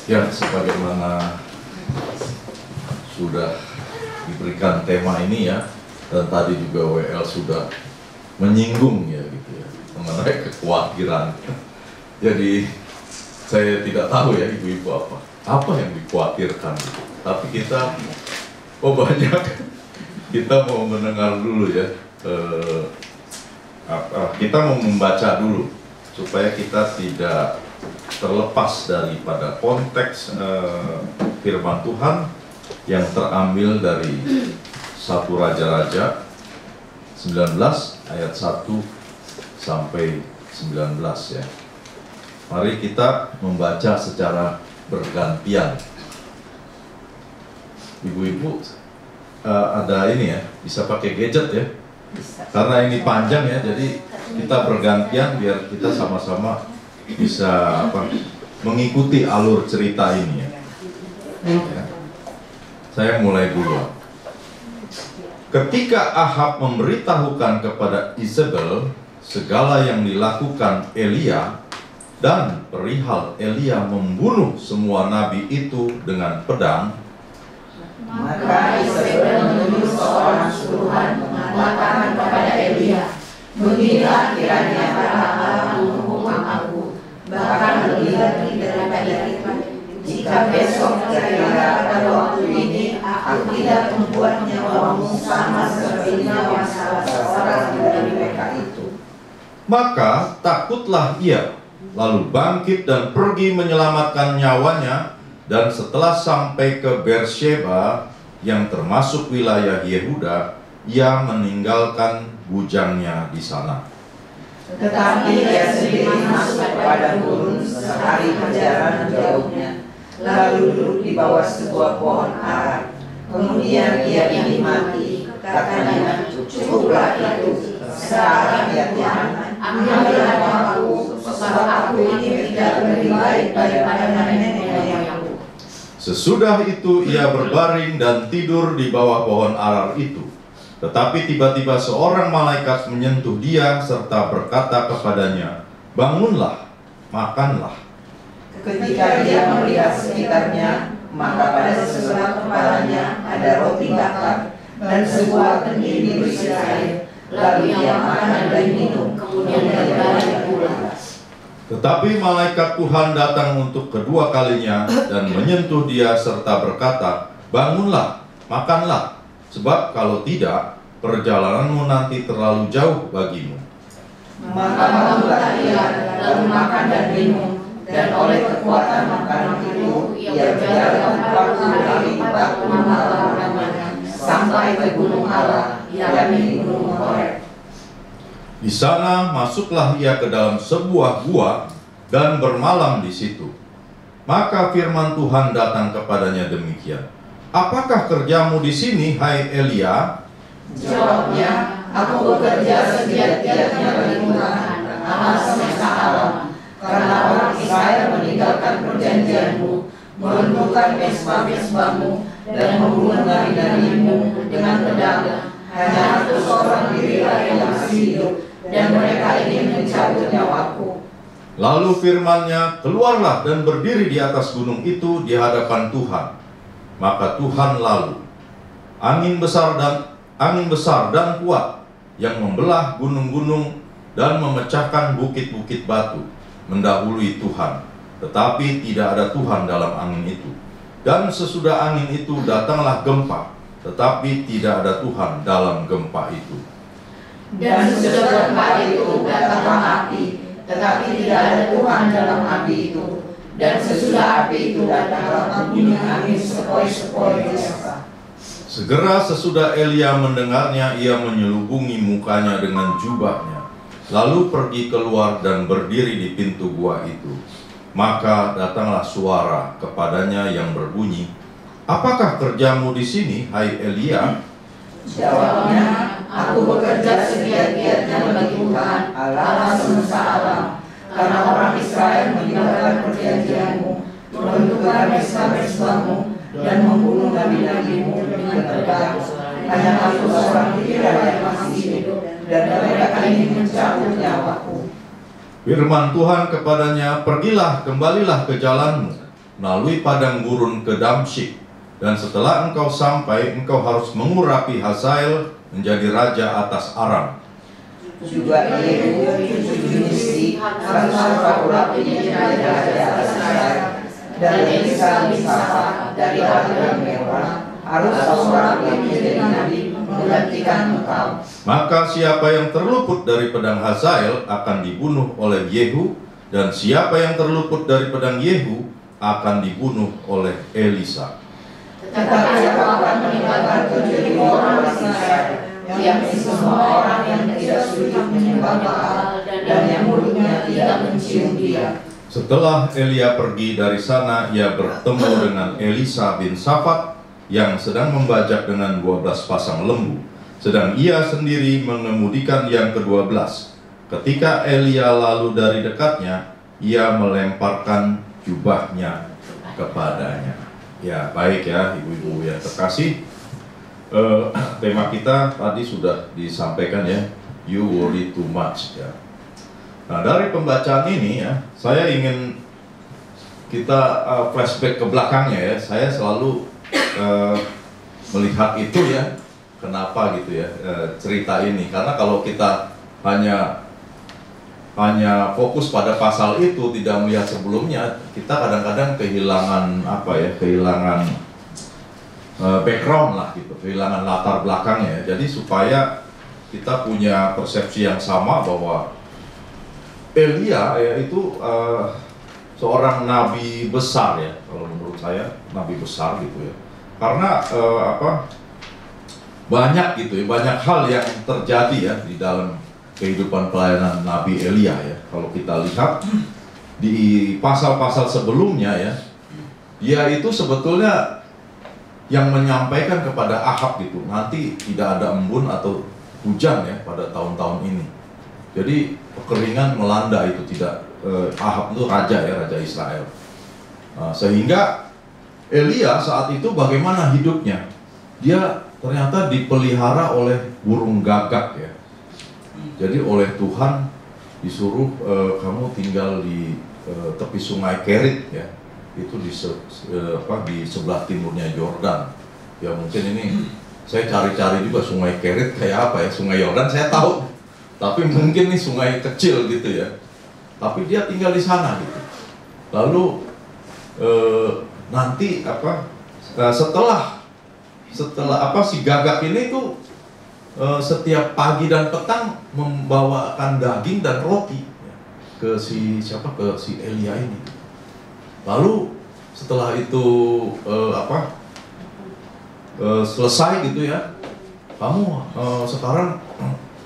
Ya, sebagaimana sudah diberikan tema ini ya, dan tadi juga WL sudah menyinggung ya gitu ya, mengenai kekhawatiran. Jadi saya tidak tahu ya ibu-ibu apa yang dikhawatirkan. Tapi kita, banyak, kita mau mendengar dulu ya, kita mau membaca dulu supaya kita tidak terlepas daripada konteks firman Tuhan yang terambil dari 1 Raja-Raja 19 ayat 1 sampai 19 ya. Mari kita membaca secara bergantian. Ibu-ibu ada ini ya, bisa pakai gadget ya. Karena ini panjang ya, jadi kita bergantian biar kita sama-sama bisa mengikuti alur cerita ini ya. Saya mulai dulu. Ketika Ahab memberitahukan kepada Izebel segala yang dilakukan Elia dan perihal Elia membunuh semua nabi itu dengan pedang, maka Izebel menuju seorang suruhan mengatakan kepada Elia, "Beginilah kiranya Allah menghukum aku, bahkan lebih lagi daripada itu, jika besok kira-kira pada waktu ini aku tidak membuat nyawamu sama seperti nyawa salah seorang dari mereka itu." Maka takutlah ia, lalu bangkit dan pergi menyelamatkan nyawanya, dan setelah sampai ke Beersheba yang termasuk wilayah Yehuda, ia meninggalkan bujangnya di sana. Tetapi ia sendiri masuk kepada gurun sehari perjalanan jauhnya, lalu duduk di bawah sebuah pohon ara. Kemudian ia ingin mati, katanya, "Cukuplah itu, sekarang ya Tuhan, ambillah nyawaku, sebab aku ini tidak lebih baik daripada nenek moyangku." Sesudah itu ia berbaring dan tidur di bawah pohon arar itu. Tetapi tiba-tiba seorang malaikat menyentuh dia serta berkata kepadanya, "Bangunlah, makanlah." Ketika dia melihat sekitarnya, maka pada sebelah kepalanya ada roti bakar dan sebuah kendi berisi air. Lalu ia makan dan minum, kemudian ia balik pulang. Tetapi malaikat Tuhan datang untuk kedua kalinya dan menyentuh dia serta berkata, "Bangunlah, makanlah, sebab kalau tidak, perjalananmu nanti terlalu jauh bagimu." Maka bangunlah ia, lalu makan dan minum, dan oleh kekuatan makanan itu ia berjalan 40 kali lipat kemana-mana sampai ke gunung Allah, yakni gunung Horeb. Di sana masuklah ia ke dalam sebuah gua dan bermalam di situ. Maka firman Tuhan datang kepadanya demikian, "Apakah kerjamu di sini, hai Elia?" Jawabnya, "Aku bekerja segiat-giatnya bagi Tuhan, Allah semesta alam, karena orang Israel meninggalkan perjanjianmu, meruntuhkan mesbah-mesbahmu, dan membunuh nabi-nabimu dengan pedang. Hanya aku seorang diri yang masih hidup, dan mereka ingin mencabut nyawaku." Lalu firman-Nya, "Keluarlah dan berdiri di atas gunung itu di hadapan Tuhan." Maka Tuhan lalu, angin besar dan kuat yang membelah gunung-gunung dan memecahkan bukit-bukit batu mendahului Tuhan, tetapi tidak ada Tuhan dalam angin itu. Dan sesudah angin itu datanglah gempa, tetapi tidak ada Tuhan dalam gempa itu. Dan sesudah gempa itu datanglah api, tetapi tidak ada Tuhan dalam api itu. Dan sesudah api itu datanglah bunyi angin sepoi-sepoi desa. Segera sesudah Elia mendengarnya, ia menyelubungi mukanya dengan jubahnya, lalu pergi keluar dan berdiri di pintu gua itu. Maka datanglah suara kepadanya yang berbunyi, "Apakah kerjamu di sini, hai Elia?" Jawabnya, "Aku bekerja segiat-giatnya bagi Tuhan, Allah semesta alam, karena orang Israel meninggalkan perjanjianmu, meruntuhkan mesbah-mesbahmu, dan membunuh nabi-nabimu dengan pedang. Hanya aku seorang diri yang masih hidup, dan mereka ingin mencabut nyawaku." Firman Tuhan kepadanya, "Pergilah, kembalilah ke jalanmu, melalui padang gurun ke Damsyik, dan setelah engkau sampai, engkau harus mengurapi Hazael menjadi raja atas Aram. Juga Yehu cucu Nimsi harus engkau urapi menjadi raja atas Aram, dan Elisa bin Safat dari Abiram Merah harus kau urapi menjadi nabi menggantikan engkau. Maka siapa yang terluput dari pedang Hazael akan dibunuh oleh Yehu, dan siapa yang terluput dari pedang Yehu akan dibunuh oleh Elisa. Tetapi aku akan meninggalkan 7.000 orang Israel, yakni semua orang yang tidak sujud menyembah Baal dan yang mulutnya tidak mencium dia. Setelah Elia pergi dari sana, ia bertemu dengan Elisa bin Safat yang sedang membajak dengan 12 pasang lembu, sedang ia sendiri mengemudikan yang ke-12. Ketika Elia lalu dari dekatnya, ia melemparkan jubahnya kepadanya. Ya, baik ya ibu-ibu yang terkasih, tema kita tadi sudah disampaikan ya, you worry too much ya. Nah, dari pembacaan ini ya, saya ingin kita flashback ke belakangnya ya. Saya selalu melihat itu ya, kenapa gitu ya cerita ini, karena kalau kita hanya fokus pada pasal itu, tidak melihat sebelumnya, kita kadang-kadang kehilangan kehilangan background lah gitu, kehilangan latar belakangnya ya. Jadi supaya kita punya persepsi yang sama bahwa Elia ya itu seorang nabi besar ya, kalau menurut saya nabi besar gitu ya, karena banyak gitu ya, banyak hal yang terjadi ya di dalam kehidupan pelayanan Nabi Elia ya. Kalau kita lihat di pasal-pasal sebelumnya ya, dia itu sebetulnya yang menyampaikan kepada Ahab gitu, nanti tidak ada embun atau hujan ya pada tahun-tahun ini. Jadi kekeringan melanda itu tidak, Ahab itu raja ya, raja Israel. Sehingga Elia saat itu bagaimana hidupnya? Dia ternyata dipelihara oleh burung gagak ya. Jadi oleh Tuhan disuruh kamu tinggal di tepi sungai Kerit ya, itu di sebelah timurnya Yordan. Ya mungkin ini saya cari-cari juga sungai Kerit kayak apa ya, sungai Yordan saya tahu, tapi mungkin ini sungai kecil gitu ya. Tapi dia tinggal di sana gitu. Lalu nanti setelah si gagak ini tuh setiap pagi dan petang membawakan daging dan roti ke si Elia ini. Lalu setelah itu selesai gitu ya, kamu sekarang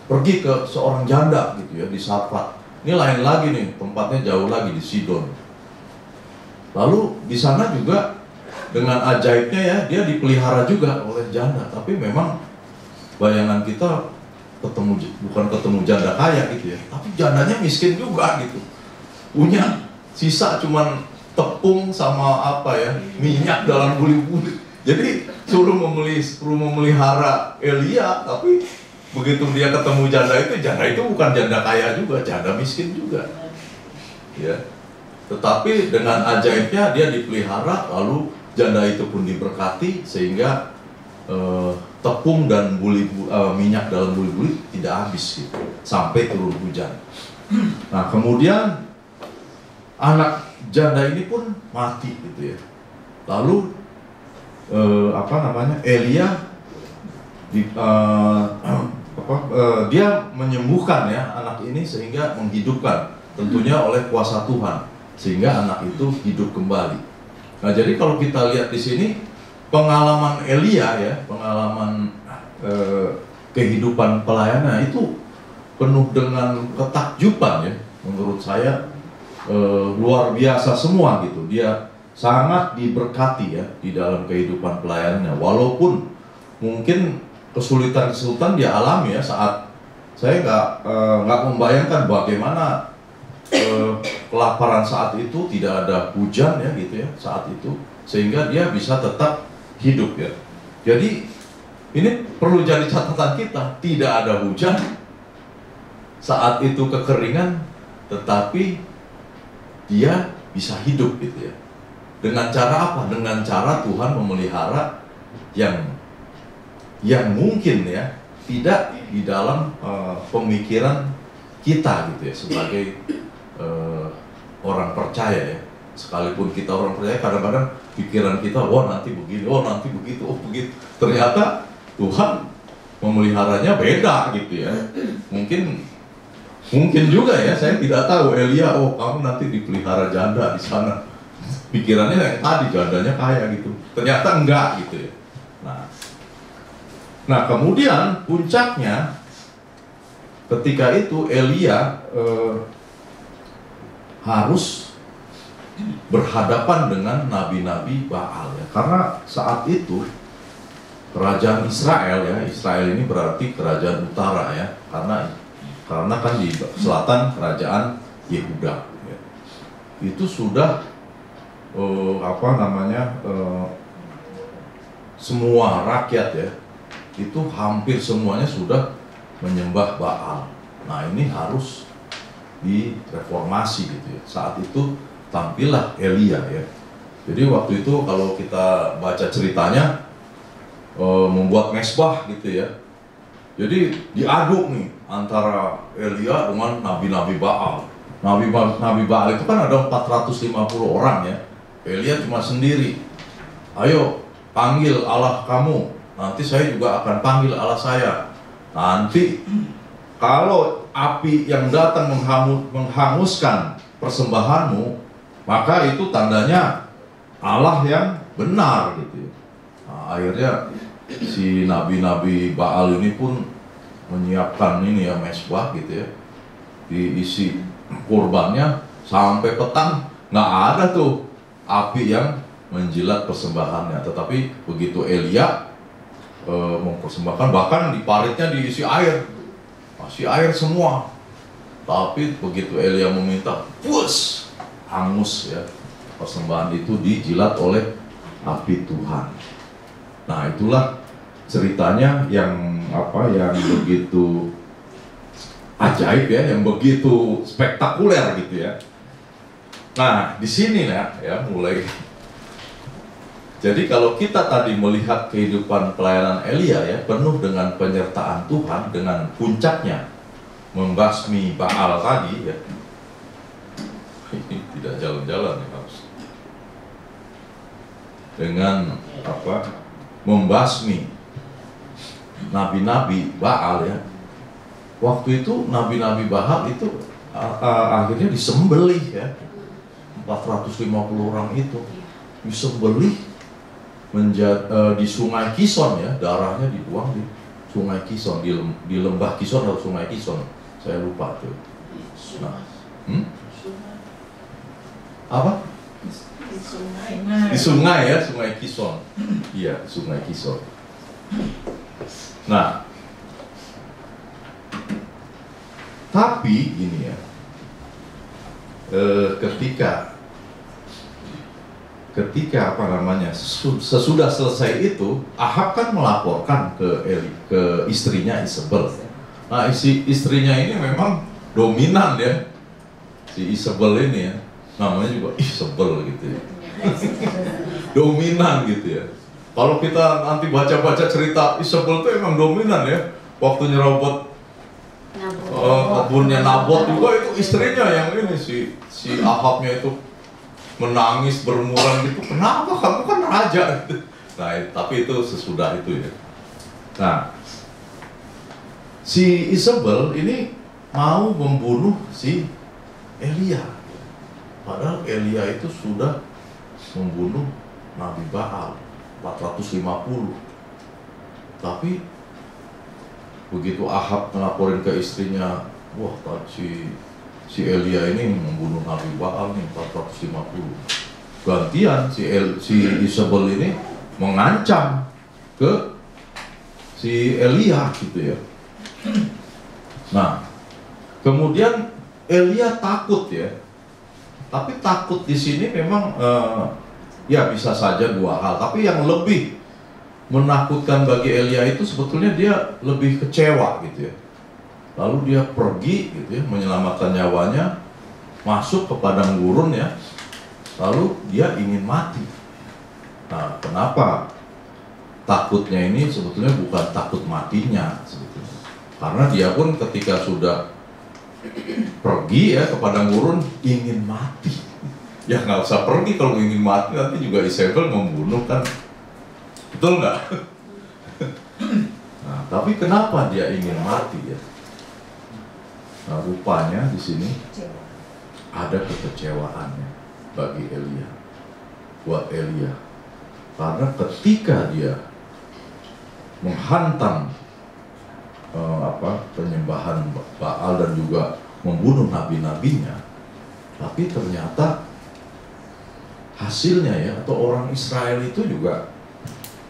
pergi ke seorang janda gitu ya di Sarfat. Ini lain lagi nih, tempatnya jauh lagi di Sidon. Lalu di sana juga dengan ajaibnya ya, dia dipelihara juga oleh janda, tapi memang bayangan kita bukan ketemu janda kaya gitu ya, tapi jandanya miskin juga gitu, punya sisa cuman tepung sama minyak dalam buli-buli. Jadi suruh memelihara Elia, tapi begitu dia ketemu janda itu bukan janda kaya juga, janda miskin juga ya. Tetapi dengan ajaibnya dia dipelihara, lalu janda itu pun diberkati sehingga tepung dan minyak dalam buli-buli tidak habis gitu, sampai turun hujan. Nah kemudian anak janda ini pun mati gitu ya. Lalu Elia dia menyembuhkan ya anak ini sehingga menghidupkan, tentunya oleh kuasa Tuhan, sehingga anak itu hidup kembali. Nah jadi kalau kita lihat di sini pengalaman Elia ya, pengalaman kehidupan pelayanan itu penuh dengan ketakjuban ya, menurut saya luar biasa semua gitu. Dia sangat diberkati ya di dalam kehidupan pelayanannya, walaupun mungkin kesulitan-kesulitan dia alami ya. Saat saya nggak membayangkan bagaimana kelaparan saat itu, tidak ada hujan ya gitu ya saat itu, sehingga dia bisa tetap hidup ya. Jadi ini perlu jadi catatan kita, tidak ada hujan saat itu, kekeringan, tetapi dia bisa hidup gitu ya. Dengan cara apa? Dengan cara Tuhan memelihara yang mungkin ya tidak di dalam pemikiran kita gitu ya, sebagai orang percaya ya. Sekalipun kita orang percaya, kadang-kadang pikiran kita, wah nanti begini, oh nanti begitu, oh begitu. Ternyata Tuhan memeliharanya beda gitu ya. Mungkin juga ya, saya tidak tahu. Elia, oh kamu nanti dipelihara janda di sana. Pikirannya yang tadi jandanya kaya gitu. Ternyata enggak gitu ya. Nah kemudian puncaknya ketika itu Elia harus berhadapan dengan nabi-nabi Baal ya. Karena saat itu kerajaan Israel ya, Israel ini berarti kerajaan utara ya, karena kan di selatan kerajaan Yehuda ya. Itu sudah semua rakyat ya, itu hampir semuanya sudah menyembah Baal. Nah ini harus direformasi gitu ya. Saat itu tampillah Elia ya. Jadi waktu itu kalau kita baca ceritanya, membuat mesbah gitu ya. Jadi diaduk nih antara Elia dengan nabi-nabi Baal. Nabi Baal itu kan ada 450 orang ya. Elia cuma sendiri. Ayo panggil Allah kamu, nanti saya juga akan panggil Allah saya. Nanti kalau api yang datang menghanguskan persembahanmu, maka itu tandanya Allah yang benar gitu. Nah, akhirnya si nabi-nabi Baal ini pun menyiapkan ini ya, mesbah gitu ya, diisi kurbannya sampai petang, nggak ada tuh api yang menjilat persembahannya. Tetapi begitu Elia mempersembahkan, bahkan di paritnya diisi air, masih air semua. Tapi begitu Elia meminta, push, hangus ya, persembahan itu dijilat oleh api Tuhan. Nah itulah ceritanya yang begitu ajaib ya, yang begitu spektakuler gitu ya. Nah di sini ya mulai. Jadi kalau kita tadi melihat kehidupan pelayanan Elia ya, penuh dengan penyertaan Tuhan, dengan puncaknya membasmi Baal tadi ya. Ini tidak jalan-jalan ya harus. Dengan membasmi nabi-nabi Baal ya. Waktu itu nabi-nabi Baal itu akhirnya disembelih ya. 450 orang itu disembelih di Sungai Kison ya, darahnya dibuang di Sungai Kison, di lembah Kison atau Sungai Kison, saya lupa tuh. Nah, apa? Di sungai ya, Sungai Kison. Iya, Sungai Kison. Nah, tapi ini ya, ketika sesudah selesai itu, Ahab kan melaporkan ke istrinya Isabel. Nah, istrinya ini memang dominan ya, si Isabel ini ya, namanya juga Isabel gitu ya. Dominan gitu ya. Kalau kita nanti baca-baca cerita Isabel itu emang dominan ya. Waktu nyerobot kebunnya Nabot juga, itu istrinya yang ini, si Ahabnya itu menangis bermuram gitu, kenapa kamu kan raja gitu. Nah tapi itu sesudah itu ya. Nah si Isabel ini mau membunuh si Elia, padahal Elia itu sudah membunuh Nabi Baal 450. Tapi begitu Ahab melaporin ke istrinya, wah si Elia ini membunuh Nabi Baal nih 450. Gantian si Isabel ini mengancam ke si Elia gitu ya. Nah, kemudian Elia takut ya. Tapi takut di sini memang ya bisa saja dua hal. Tapi yang lebih menakutkan bagi Elia itu sebetulnya dia lebih kecewa gitu ya. Lalu dia pergi gitu ya, menyelamatkan nyawanya, masuk ke padang gurun ya. lalu dia ingin mati. Nah, kenapa? Takutnya ini sebetulnya bukan takut matinya sebetulnya, karena dia pun ketika sudah pergi ya ke padang gurun ingin mati. Ya nggak usah pergi kalau ingin mati, nanti juga Isabel membunuh kan, betul nggak? Nah, tapi kenapa dia ingin mati ya? Nah, rupanya di sini ada kekecewaannya bagi Elia, buat Elia, karena ketika dia menghantam penyembahan Baal dan juga membunuh nabi-nabinya, tapi ternyata hasilnya ya, atau orang Israel itu juga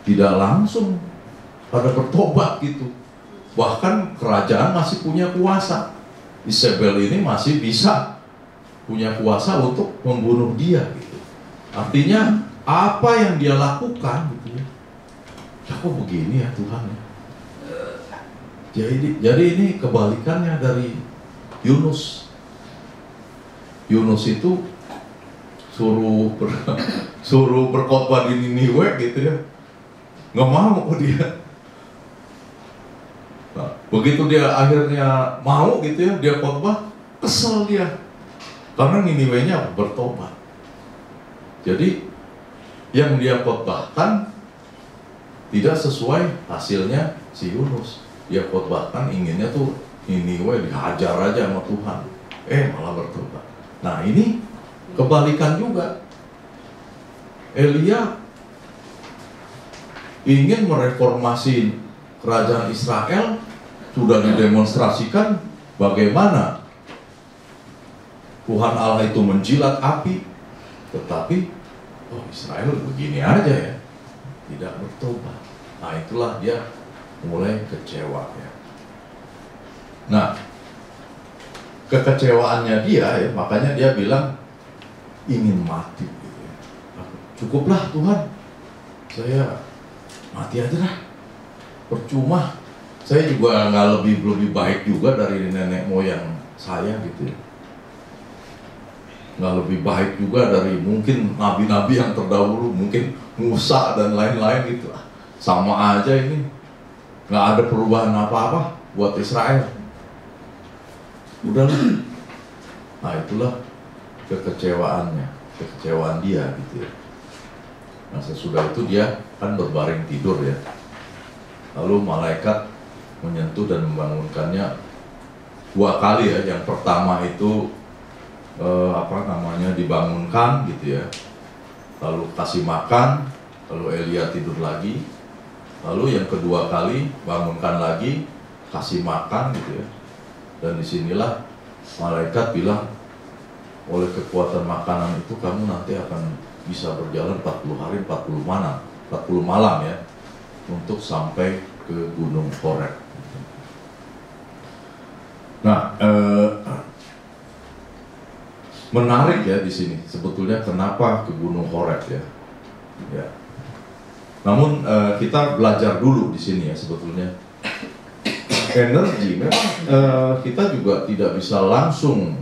tidak langsung pada bertobat gitu. Bahkan kerajaan masih punya kuasa. Isabel ini masih bisa punya kuasa untuk membunuh dia gitu. Artinya apa yang dia lakukan gitu ya, kok begini ya Tuhan ya. Jadi ini kebalikannya dari Yunus. Yunus itu suruh berkhotbah di Niniwe gitu ya, nggak mau dia. Nah, begitu dia akhirnya mau gitu ya, dia khotbah, kesel dia karena Niniwe-nya bertobat. Jadi yang dia khotbahkan tidak sesuai hasilnya si Yunus. Dia khotbahkan inginnya tuh Niniwe dihajar aja sama Tuhan, malah bertobat. Nah, ini kebalikan juga. Elia ingin mereformasi kerajaan Israel, sudah didemonstrasikan bagaimana Tuhan Allah itu menjilat api, tetapi Israel begini aja ya, tidak bertobat. Nah, itulah dia mulai kecewa ya. Nah, kekecewaannya dia ya, makanya dia bilang ingin mati gitu ya. Cukuplah Tuhan, saya mati aja lah, percuma, saya juga nggak lebih baik juga dari nenek moyang saya gitu ya, nggak lebih baik juga dari mungkin nabi-nabi yang terdahulu, mungkin Musa dan lain-lain gitu. Sama aja ini, nggak ada perubahan apa-apa buat Israel. Udahlah. Nah, itulah kekecewaan dia gitu ya. Nah, sesudah itu dia kan berbaring tidur ya, lalu malaikat menyentuh dan membangunkannya 2 kali ya. Yang pertama itu dibangunkan gitu ya, lalu kasih makan, lalu Elia tidur lagi. Lalu yang kedua kali bangunkan lagi, kasih makan gitu ya. Dan disinilah malaikat bilang, oleh kekuatan makanan itu kamu nanti akan bisa berjalan 40 hari 40 malam ya, untuk sampai ke Gunung Horeb. Nah, menarik ya di sini sebetulnya kenapa ke Gunung Horeb ya. Namun kita belajar dulu di sini ya, sebetulnya energi memang kita juga tidak bisa langsung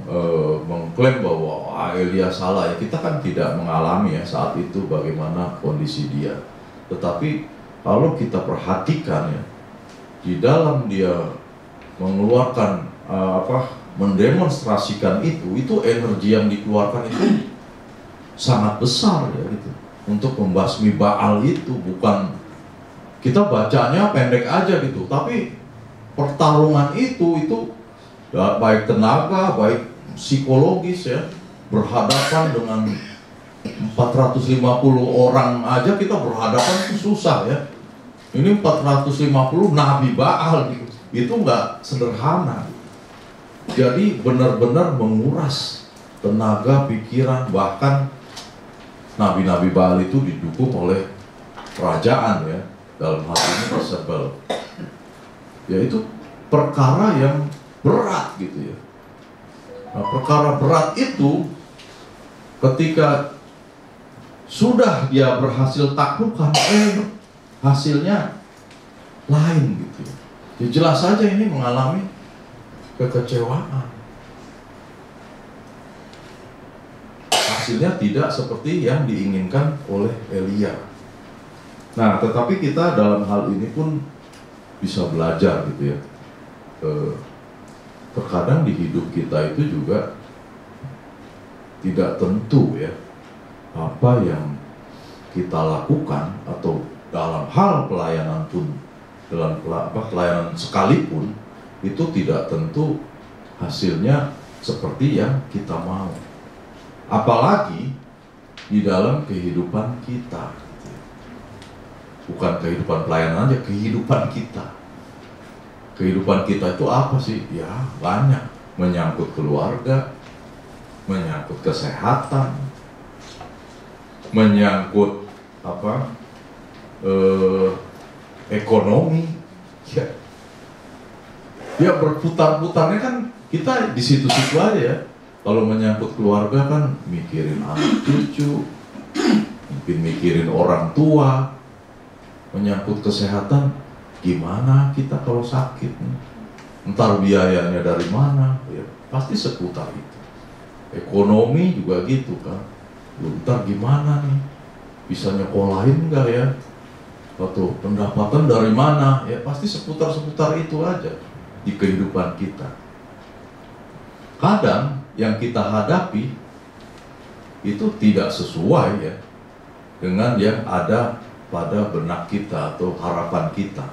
mengklaim bahwa Elia salah ya. Kita kan tidak mengalami ya saat itu bagaimana kondisi dia. Tetapi kalau kita perhatikan ya, di dalam dia mengeluarkan mendemonstrasikan itu energi yang dikeluarkan itu sangat besar ya gitu, untuk membasmi Baal itu. Bukan kita bacanya pendek aja gitu, tapi pertarungan itu baik tenaga, baik psikologis ya, berhadapan dengan 450 orang aja kita berhadapan itu susah ya. Ini 450 nabi Baal gitu, itu nggak sederhana. Jadi benar-benar menguras tenaga, pikiran, bahkan nabi-nabi Baal itu didukung oleh kerajaan ya, dalam hal ini Isabel. Ya, itu perkara yang berat gitu ya. Nah, perkara berat itu ketika sudah dia berhasil taklukkan, hasilnya lain gitu ya. Ya jelas saja ini mengalami kekecewaan. hasilnya tidak seperti yang diinginkan oleh Elia. Nah, tetapi kita dalam hal ini pun bisa belajar gitu ya. Terkadang di hidup kita itu juga tidak tentu ya apa yang kita lakukan, atau dalam hal pelayanan pun, dalam pelayanan sekalipun itu tidak tentu hasilnya seperti yang kita mau. Apalagi di dalam kehidupan kita, bukan kehidupan pelayanan aja, kehidupan kita. Kehidupan kita itu apa sih? Ya banyak, menyangkut keluarga, menyangkut kesehatan, menyangkut ekonomi. Ya berputar-putarnya kan kita di situ-situ aja ya. Kalau menyangkut keluarga kan mikirin anak cucu, mungkin mikirin orang tua. Menyangkut kesehatan, gimana kita kalau sakit, entar biayanya dari mana, ya pasti seputar itu. Ekonomi juga gitu kan, entar gimana nih, bisa nyekolahin enggak ya, atau pendapatan dari mana, ya pasti seputar-seputar itu aja di kehidupan kita. Kadang yang kita hadapi itu tidak sesuai ya dengan yang ada pada benak kita atau harapan kita.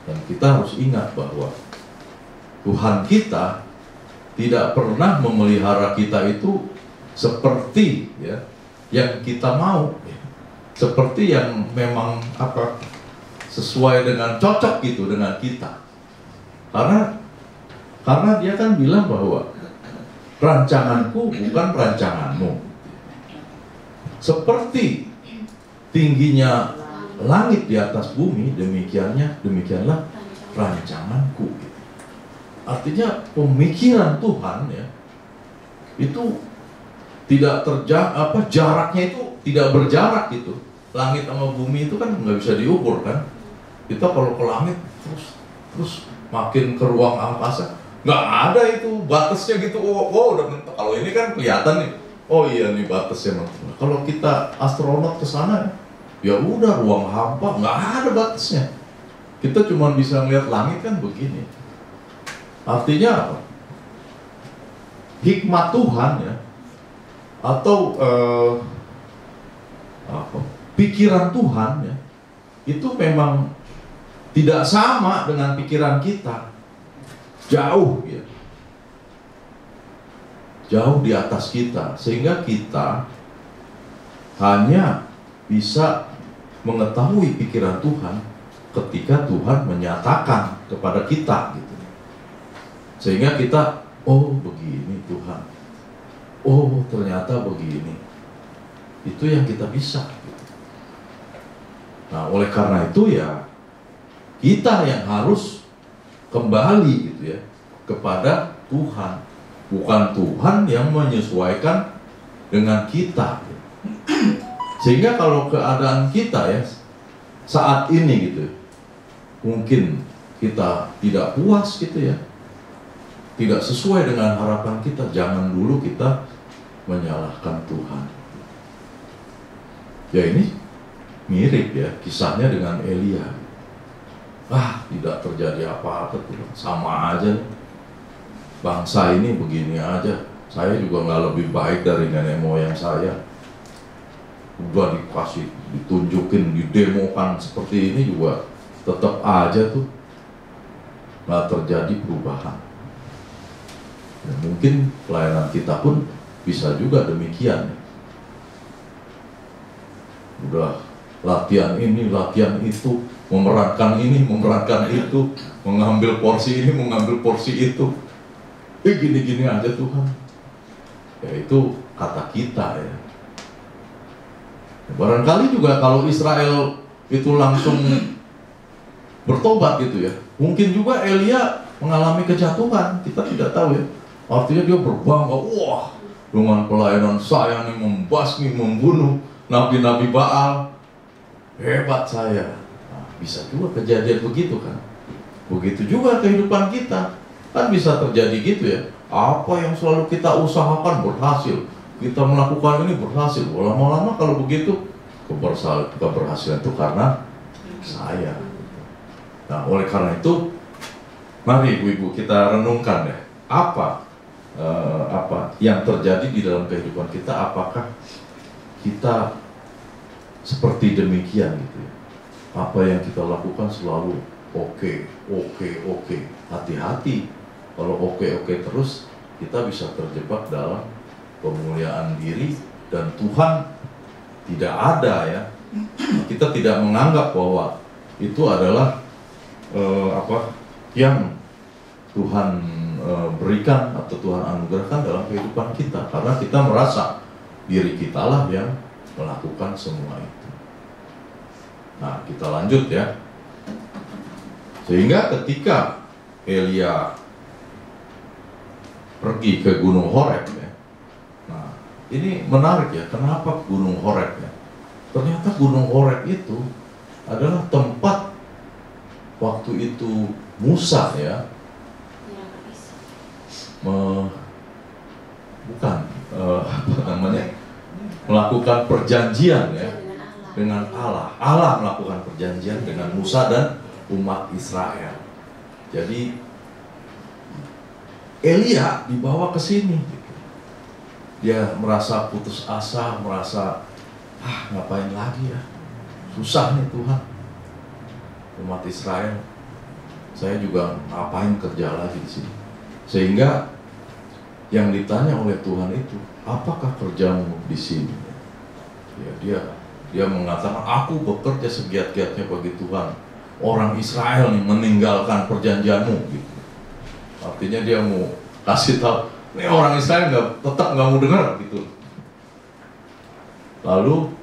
Dan kita harus ingat bahwa Tuhan kita tidak pernah memelihara kita itu seperti ya yang kita mau, ya. Seperti yang memang sesuai dengan, cocok gitu dengan kita. Karena dia kan bilang bahwa rancanganku bukan rancanganmu. Seperti tingginya langit di atas bumi, demikianlah rancanganku. Artinya pemikiran Tuhan ya itu tidak jaraknya itu tidak berjarak gitu. Langit sama bumi itu kan nggak bisa diukur kan. Kita kalau ke langit terus makin ke ruang angkasa, nggak ada itu batasnya gitu. Oh udah mentok. Kalau ini kan kelihatan nih. Oh iya nih batasnya. Kalau kita astronot ke sana, ya udah ruang hampa, nggak ada batasnya. Kita cuma bisa melihat langit kan begini. Artinya apa? Hikmat Tuhan ya, atau pikiran Tuhan ya, itu memang tidak sama dengan pikiran kita. Jauh ya, jauh di atas kita, sehingga kita hanya bisa mengetahui pikiran Tuhan ketika Tuhan menyatakan kepada kita gitu. Sehingga kita, oh begini Tuhan, oh ternyata begini. Itu yang kita bisa gitu. Nah oleh karena itu ya kita yang harus kembali gitu ya kepada Tuhan, bukan Tuhan yang menyesuaikan dengan kita gitu. Sehingga kalau keadaan kita ya saat ini gitu, mungkin kita tidak puas gitu ya, tidak sesuai dengan harapan kita, jangan dulu kita menyalahkan Tuhan. Ya ini mirip ya kisahnya dengan Elia. Tidak terjadi apa-apa Tuhan, sama aja nih. Bangsa ini begini aja, saya juga nggak lebih baik dari nenek moyang saya. Udah dikasih, ditunjukin, didemokan seperti ini juga tetap aja tuh nggak terjadi perubahan. Dan mungkin pelayanan kita pun bisa juga demikian. Udah latihan ini, latihan itu, memerankan ini, memerankan itu, mengambil porsi ini, mengambil porsi itu. Gini-gini aja Tuhan. Ya itu kata kita ya. Barangkali juga kalau Israel itu langsung bertobat gitu ya, mungkin juga Elia mengalami kejatuhan, kita tidak tahu ya. Artinya dia berbangga, wah dengan pelayanan saya nih membasmi, membunuh nabi-nabi Baal, hebat saya. Nah, bisa juga kejadian begitu kan. Begitu juga kehidupan kita, kan bisa terjadi gitu ya. Apa yang selalu kita usahakan berhasil, kita melakukan ini berhasil. Lama-lama kalau begitu keberhasilan itu karena saya. Nah, oleh karena itu, mari ibu-ibu kita renungkan ya, apa yang terjadi di dalam kehidupan kita. Apakah kita seperti demikian gitu ya? Apa yang kita lakukan selalu oke. Hati-hati, kalau oke terus kita bisa terjebak dalam pemuliaan diri dan Tuhan tidak ada ya. Kita tidak menganggap bahwa itu adalah yang Tuhan berikan atau Tuhan anugerahkan dalam kehidupan kita, karena kita merasa diri kita lah yang melakukan semua itu. Nah, kita lanjut ya. Sehingga ketika Elia pergi ke Gunung Horeb ya. Nah, ini menarik ya, kenapa Gunung Horeb ya? Ternyata Gunung Horeb itu adalah tempat waktu itu Musa ya melakukan perjanjian ya dengan Allah. Allah melakukan perjanjian dengan Musa dan umat Israel. Jadi Elia dibawa ke sini. Dia merasa putus asa, merasa ngapain lagi ya? Susah nih Tuhan. Umat Israel, saya juga ngapain kerja lagi di sini. Sehingga yang ditanya oleh Tuhan itu, apakah kerjamu di sini? Ya, dia mengatakan, aku bekerja segiat-giatnya bagi Tuhan. Orang Israel nih meninggalkan perjanjianmu gitu. Artinya dia mau kasih tahu, nih orang Israel tetap nggak mau dengar gitu. Lalu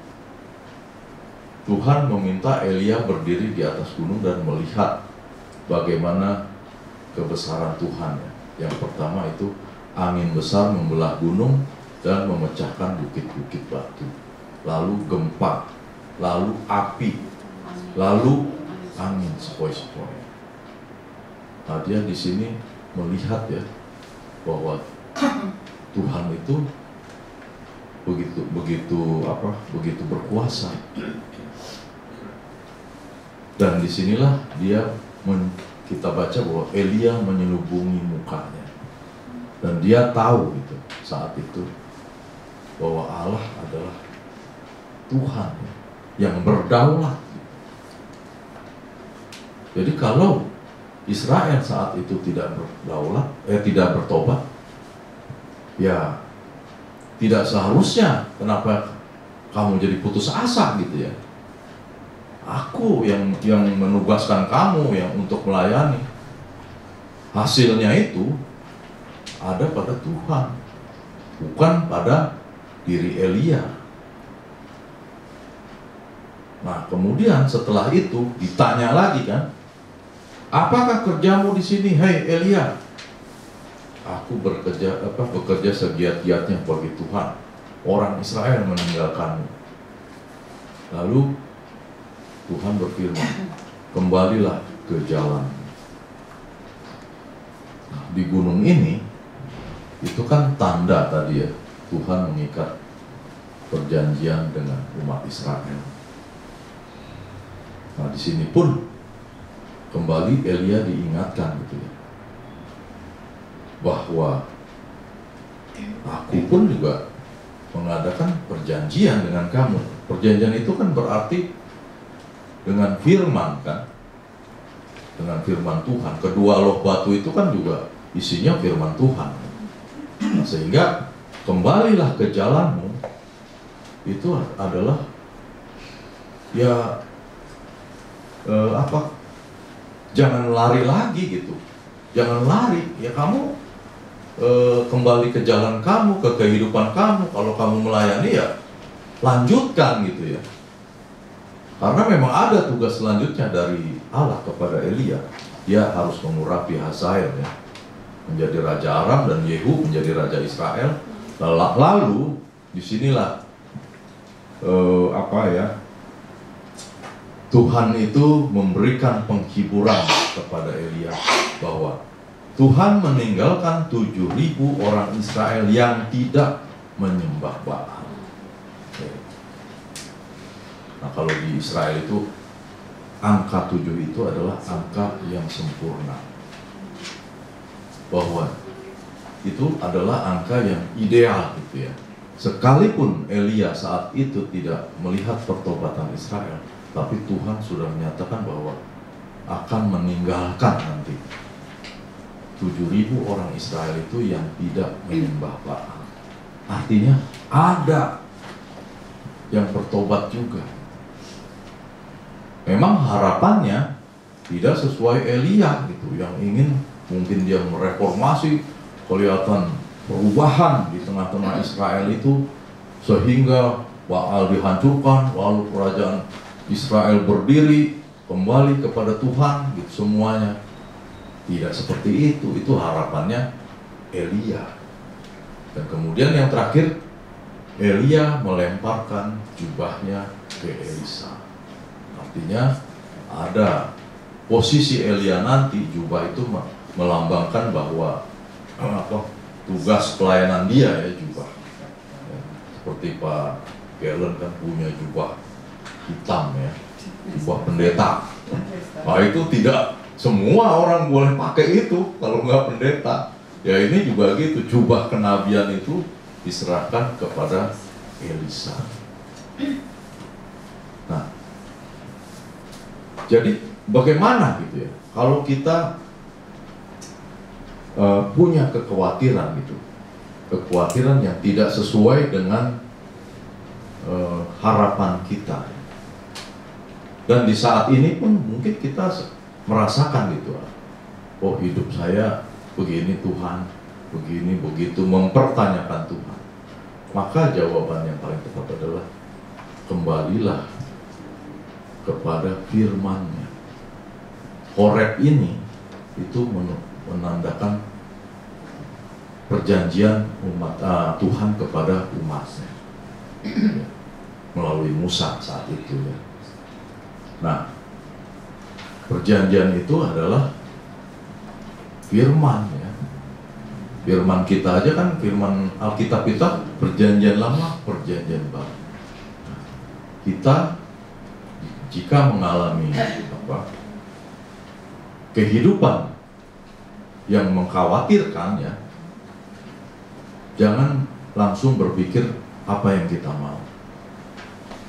Tuhan meminta Elia berdiri di atas gunung dan melihat bagaimana kebesaran Tuhan ya. Yang pertama itu angin besar membelah gunung dan memecahkan bukit-bukit batu. Lalu gempa, lalu api, lalu angin sepoi-sepoi. Nah, dia di sini melihat ya bahwa Tuhan itu begitu berkuasa. Dan disinilah kita baca bahwa Elia menyelubungi mukanya, dan dia tahu gitu saat itu bahwa Allah adalah Tuhan yang berdaulat. Jadi kalau Israel saat itu tidak berdaulat, tidak bertobat, ya tidak seharusnya. Kenapa kamu jadi putus asa gitu ya? Aku yang menugaskan kamu yang untuk melayani. Hasilnya itu ada pada Tuhan, bukan pada diri Elia. Nah, kemudian setelah itu ditanya lagi kan, apakah kerjamu di sini, hei Elia? Aku bekerja segiat-giatnya bagi Tuhan. Orang Israel meninggalkanmu. Lalu Tuhan berfirman, kembalilah ke jalan. Nah, di gunung ini itu kan tanda tadi ya, Tuhan mengikat perjanjian dengan umat Israel. Nah, di sini pun kembali Elia diingatkan gitu ya, bahwa aku pun juga mengadakan perjanjian dengan kamu. Perjanjian itu kan berarti dengan firman kan, dengan firman Tuhan. Kedua loh batu itu kan juga isinya firman Tuhan. Nah, sehingga kembalilah ke jalanmu itu adalah ya jangan lari lagi gitu. Jangan lari, ya kamu kembali ke jalan kamu, ke kehidupan kamu. Kalau kamu melayani ya lanjutkan gitu ya. Karena memang ada tugas selanjutnya dari Allah kepada Elia. Dia harus mengurapi Hazael ya, menjadi raja Aram, dan Yehu menjadi raja Israel. Lalu disinilah Tuhan itu memberikan penghiburan kepada Elia bahwa Tuhan meninggalkan 7.000 orang Israel yang tidak menyembah Baal. Nah, kalau di Israel itu angka 7 itu adalah angka yang sempurna, bahwa itu adalah angka yang ideal gitu ya. Sekalipun Elia saat itu tidak melihat pertobatan Israel, tapi Tuhan sudah menyatakan bahwa akan meninggalkan nanti 7.000 orang Israel itu yang tidak menyembah Baal. Artinya ada yang bertobat juga. Memang harapannya tidak sesuai Elia gitu, yang ingin mungkin dia mereformasi, kelihatan perubahan di tengah-tengah Israel itu sehingga Baal dihancurkan, lalu kerajaan Israel berdiri kembali kepada Tuhan gitu semuanya. Tidak seperti itu harapannya Elia. Dan kemudian yang terakhir, Elia melemparkan jubahnya ke Elisa. Artinya ada posisi Elia nanti, jubah itu melambangkan bahwa tugas pelayanan dia ya, jubah ya, seperti Pak Galen kan punya jubah hitam ya, jubah pendeta. Nah itu tidak semua orang boleh pakai itu kalau nggak pendeta. Ya ini juga gitu, jubah kenabian itu diserahkan kepada Elisa. Nah, jadi bagaimana gitu ya, kalau kita punya kekhawatiran gitu, kekhawatiran yang tidak sesuai dengan harapan kita. Dan di saat ini pun mungkin kita merasakan gitu, oh hidup saya begini Tuhan, begini begitu, mempertanyakan Tuhan. Maka jawaban yang paling tepat adalah kembalilah kepada firman-Nya. Horeb ini itu menandakan perjanjian umat Tuhan kepada umatnya ya, melalui Musa saat itu ya. Nah, perjanjian itu adalah firman ya. Firman kita aja kan, firman Alkitab kita perjanjian lama, perjanjian baru. Kita jika mengalami kehidupan yang mengkhawatirkan ya, jangan langsung berpikir apa yang kita mau.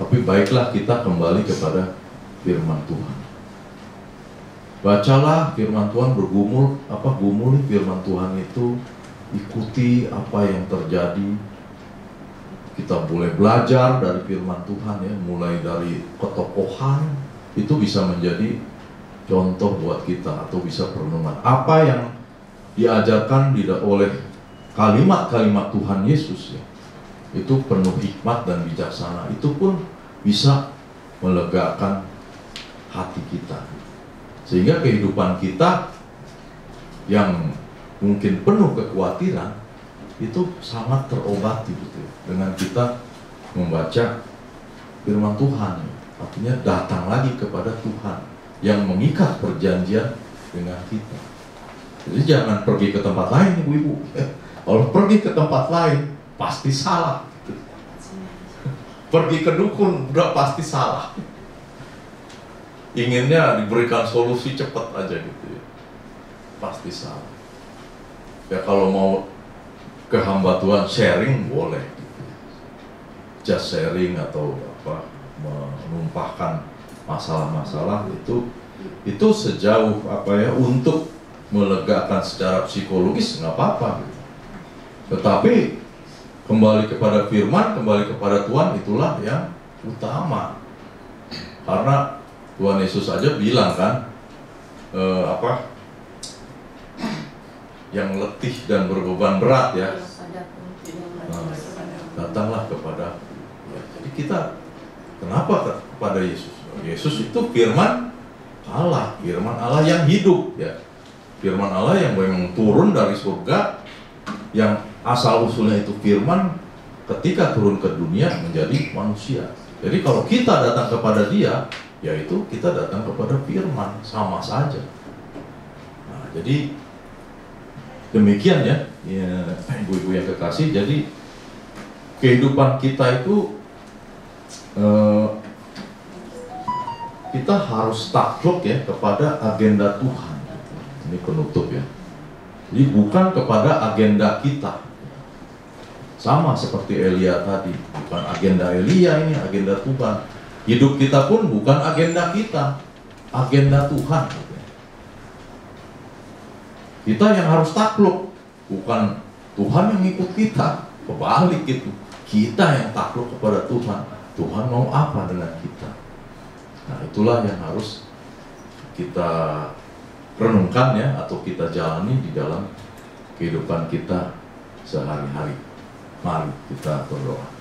Tapi baiklah kita kembali kepada firman Tuhan. Bacalah firman Tuhan, gumuli firman Tuhan itu, ikuti apa yang terjadi. Kita boleh belajar dari firman Tuhan ya, mulai dari ketokohan itu bisa menjadi contoh buat kita atau bisa perenungan. Apa yang diajarkan oleh kalimat-kalimat Tuhan Yesus ya, itu penuh hikmat dan bijaksana. Itu pun bisa melegakan hati kita, sehingga kehidupan kita yang mungkin penuh kekhawatiran itu sangat terobati gitu, dengan kita membaca firman Tuhan. Artinya datang lagi kepada Tuhan yang mengikat perjanjian dengan kita. Jadi jangan pergi ke tempat lain ibu-ibu. Kalau pergi ke tempat lain pasti salah. Pergi ke dukun udah pasti salah. Inginnya diberikan solusi cepat aja gitu ya, pasti salah. Ya kalau mau ke hamba Tuhan sharing boleh gitu. Just sharing atau menumpahkan masalah-masalah itu sejauh untuk melegakan secara psikologis nggak apa-apa gitu. Tetapi kembali kepada firman, kembali kepada Tuhan, itulah yang utama. Karena Tuhan Yesus aja bilang kan, yang letih dan berbeban berat ya, datanglah kepada ya. Jadi kita kenapa kepada Yesus? Yesus itu firman Allah yang hidup ya, firman Allah yang memang turun dari surga, yang asal usulnya itu firman, ketika turun ke dunia menjadi manusia. Jadi kalau kita datang kepada Dia, yaitu kita datang kepada firman, sama saja. Nah, jadi demikian ya, ibu-ibu yang kekasih. Jadi kehidupan kita itu kita harus takluk ya kepada agenda Tuhan. Ini penutup ya. Jadi bukan kepada agenda kita. Sama seperti Elia tadi, bukan agenda Elia, ini agenda Tuhan. Hidup kita pun bukan agenda kita, agenda Tuhan. Kita yang harus takluk, bukan Tuhan yang ikut kita. Kebalik itu, kita yang takluk kepada Tuhan. Tuhan mau apa dengan kita? Nah, itulah yang harus kita renungkan ya, atau kita jalani di dalam kehidupan kita sehari-hari. Mari kita berdoa.